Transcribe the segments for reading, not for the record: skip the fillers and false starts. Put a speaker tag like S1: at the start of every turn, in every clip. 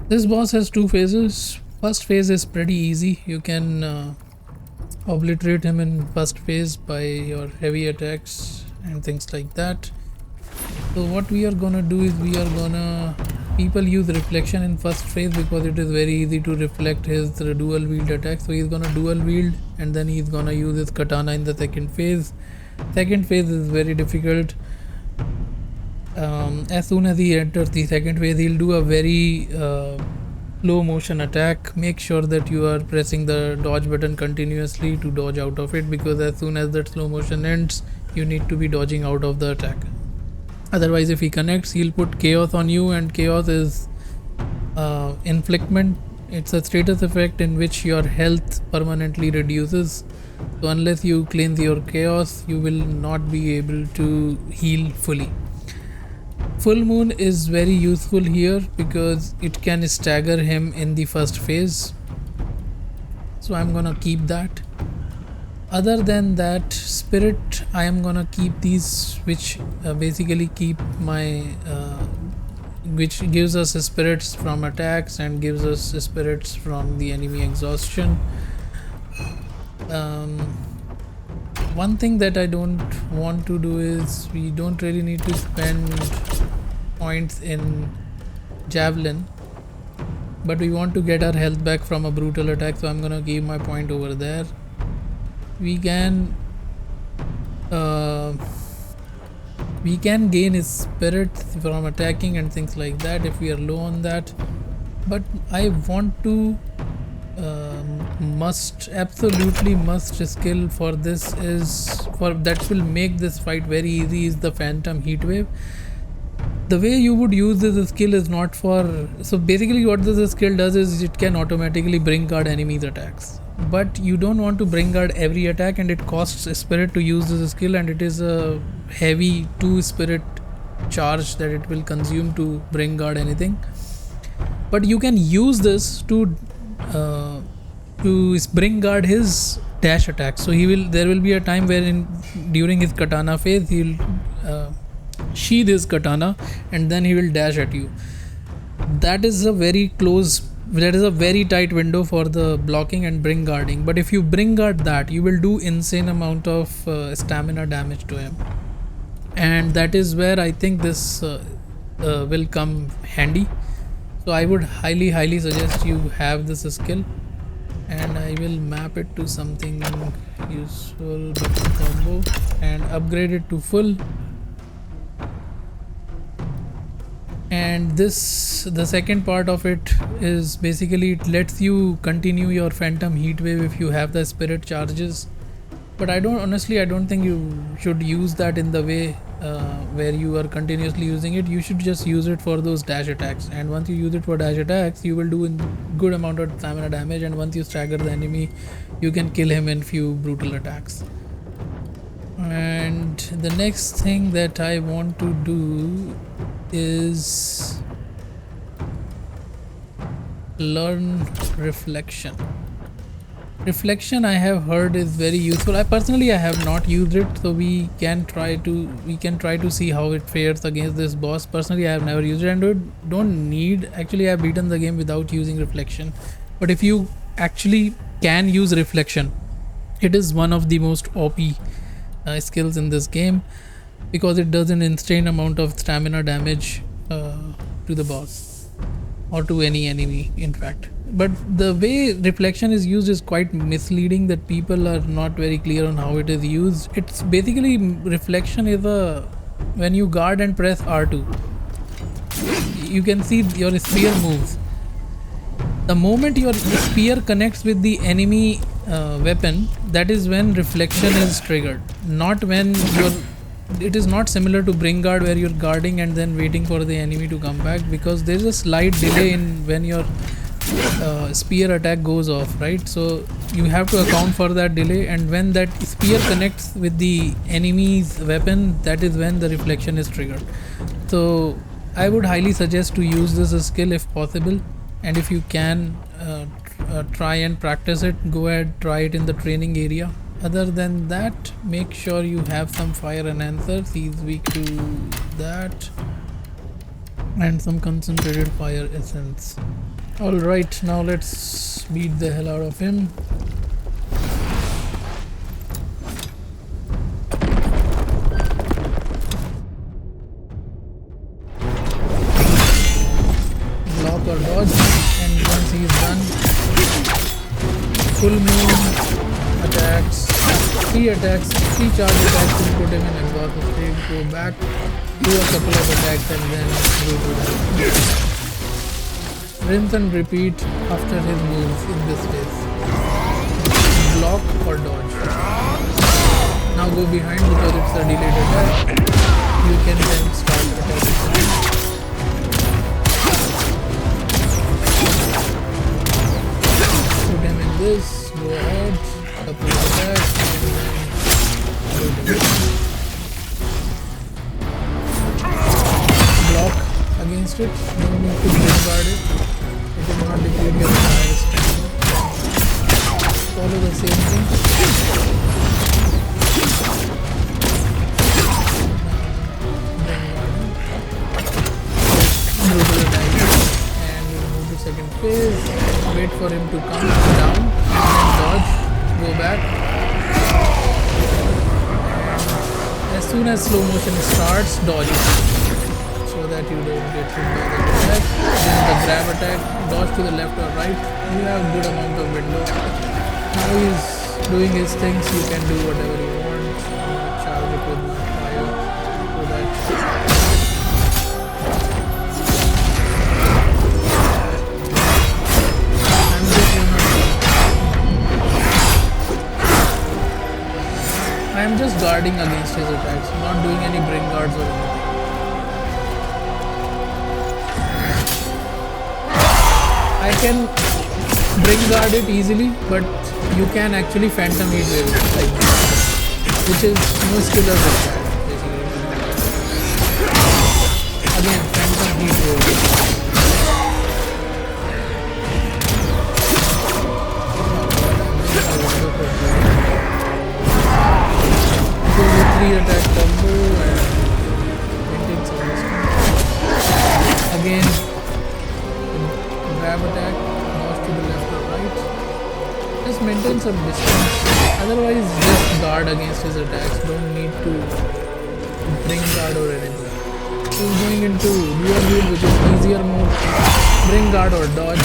S1: This boss has two phases. First phase is pretty easy. You can obliterate him in first phase by your heavy attacks and things like that. So what we are gonna do is people use reflection in first phase because it is very easy to reflect his dual wield attack. So he's gonna dual wield and then he's gonna use his katana in the second phase. Second phase is very difficult. As soon as he enters the second phase, he'll do a very slow motion attack. Make sure that you are pressing the dodge button continuously to dodge out of it, because as soon as that slow motion ends, you need to be dodging out of the attack. Otherwise, if he connects, he'll put chaos on you, and chaos is inflictment. It's a status effect in which your health permanently reduces. So unless you cleanse your chaos, you will not be able to heal fully. Full moon is very useful here because it can stagger him in the first phase. So I'm gonna keep that. Other than that, spirit, I am gonna keep these, which basically keep my which gives us spirits from attacks and gives us spirits from the enemy exhaustion. One thing that I don't want to do is, we don't really need to spend points in javelin, but we want to get our health back from a brutal attack, so I'm gonna give my point over there. We can gain his spirit from attacking and things like that if we are low on that, but I want to absolutely must skill for this is, for that will make this fight very easy, is the phantom heat wave. The way you would use this skill is not for, so basically what this skill does is it can automatically bring guard enemies attacks, but you don't want to bring guard every attack, and it costs spirit to use this skill, and it is a heavy 2 spirit charge that it will consume to bring guard anything. But you can use this to bring guard his dash attack. So there will be a time wherein during his katana phase he'll sheath his katana and then he will dash at you. That is a very tight window for the blocking and bring guarding. But if you bring guard that, you will do insane amount of stamina damage to him, and that is where I think this will come handy. So I would highly suggest you have this skill, and I will map it to something useful button combo and upgrade it to full. And this, the second part of it is basically it lets you continue your phantom heat wave if you have the spirit charges, but I don't think you should use that in the way where you are continuously using it. You should just use it for those dash attacks, and once you use it for dash attacks, you will do a good amount of stamina damage, and once you stagger the enemy, you can kill him in few brutal attacks. And the next thing that I want to do is learn reflection. Reflection, I have heard, is very useful. I personally have not used it, so we can try to see how it fares against this boss. Personally, I have never used it, and don't need, actually I have beaten the game without using reflection. But if you actually can use reflection, it is one of the most OP skills in this game, because it does an insane amount of stamina damage to the boss or to any enemy, in fact. But the way reflection is used is quite misleading, that people are not very clear on how it is used. It's basically, reflection is when you guard and press R2, you can see your spear moves. The moment your spear connects with the enemy weapon, that is when reflection is triggered, not when it is not similar to bring guard where you're guarding and then waiting for the enemy to come back, because there's a slight delay in when your spear attack goes off, right? So you have to account for that delay, and when that spear connects with the enemy's weapon, that is when the reflection is triggered. So I would highly suggest to use this skill if possible, and if you can try and practice it, go ahead, try it in the training area. Other than that, make sure you have some fire enhancers. He's weak to that. and some concentrated fire essence. Alright, now let's beat the hell out of him. Block or dodge, and once he is done, full moon attacks, 3 attacks, 3 charge attacks will put him in exhaust state, go back, do a couple of attacks and then go to that. Rinse and repeat after his moves in this case. Block or dodge. Now go behind because it's a delayed attack. You can then start attacking. Put him in this, go ahead, couple of attacks, and then block against it. No need to discard it. It will not deplete your entire stamina. Follow the same thing. Brutal attack. And we'll move to second phase. Wait for him to come down and then dodge. Go back. And as soon as slow motion starts, dodge it. So that you don't get hit by the attack. Then the grab attack, dodge to the left or right. You have a good amount of window. Now he's doing his things, you can do whatever you want. Charge it with my fire. So that I'm just guarding against his attacks, not doing any bring guards or anything. I can bring guard it easily, but you can actually phantom heat wave it like this, which is no skill of required basically. Again, phantom heat wave. 3 attack combo and maintain some distance. Again, grab attack, dodge to the left or right. Just maintain some distance. Otherwise, just guard against his attacks. Don't need to bring guard or anything. He's going into dual wield, which is easier mode. Bring guard or dodge.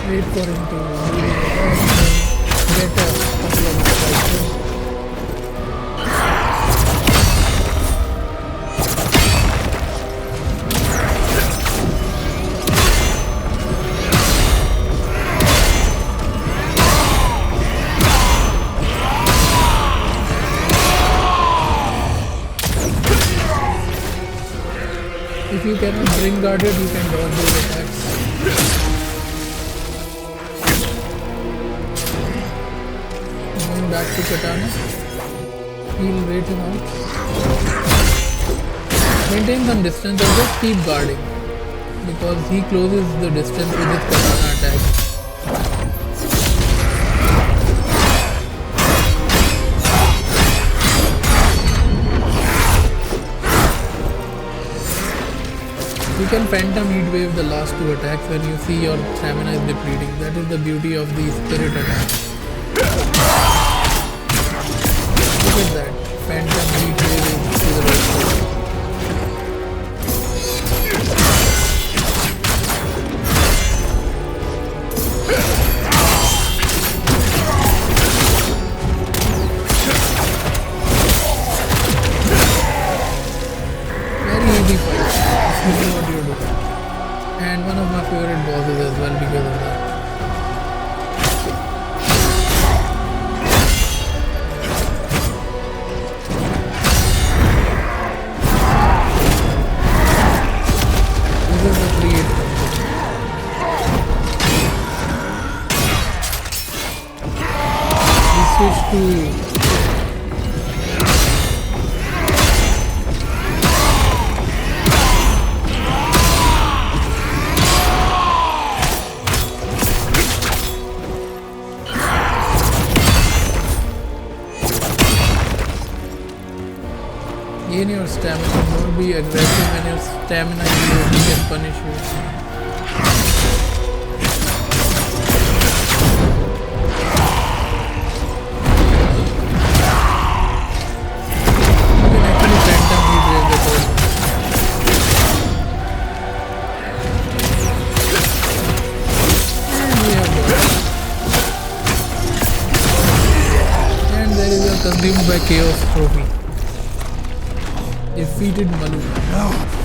S1: Wait for him to get a couple of strikes. If you cannot bring guarded, you can dodge those attacks. Going back to Katana. He'll wait him out. Maintain some distance or just keep guarding, because he closes the distance with his Katana attack. You can phantom heat wave the last 2 attacks when you see your stamina is depleting. That is the beauty of the spirit attacks. Look at that. Phantom heat wave is to the right. Very easy fight. You know what you're doing. And one of my favorite bosses as well because of that. Gain your stamina. Don't be aggressive when your stamina is low. He can punish you. You can actually phantom heat wave the person. And we have got. And there is a consumed by chaos trophy. Defeated Maluca.